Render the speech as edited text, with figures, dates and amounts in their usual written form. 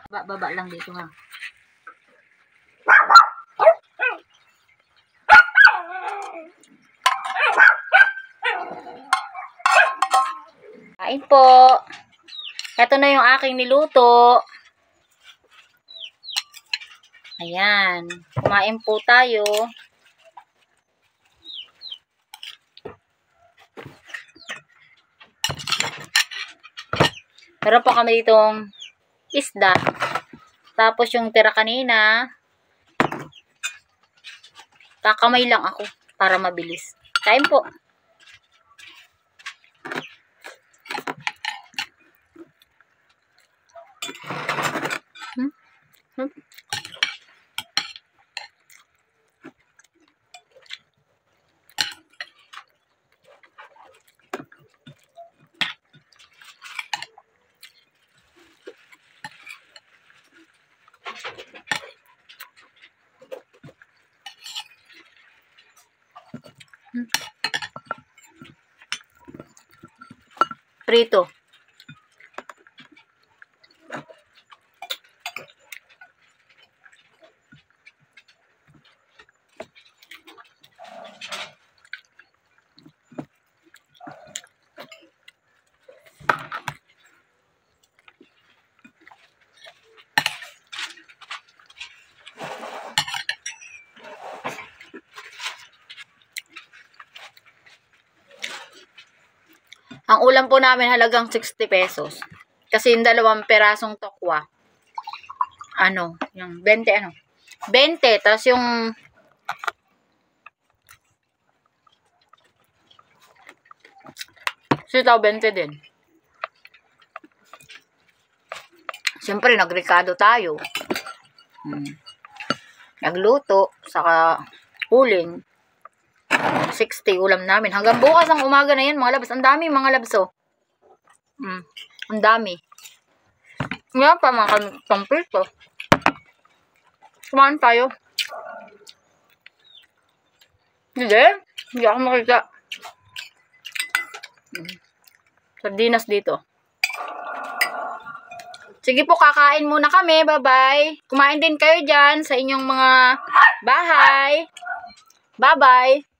Baba lang dito ha. Kain po. Ito na yung aking niluto. Ayan. Kumain po tayo. Meron po kami ditong isda. Tapos yung tira kanina, kakamay lang ako para mabilis. Kain po. Prito. Ang ulam po namin halagang 60 pesos. Kasi yung 2 perasong tokwa. Yung 20 20, tapos yung sitaw 20 din. Siyempre, nagrekado tayo. Nagluto, saka huling. 60 ulam namin. Hanggang bukas ang umaga na yan, mga labs. Ang dami, mga labs, oh. Ang dami. Ngayon pa, mga kamprito. Kumain tayo. Hindi ako makita. Sardinas dito. Sige po, kakain muna kami. Bye-bye. Kumain din kayo dyan sa inyong mga bahay. Bye-bye.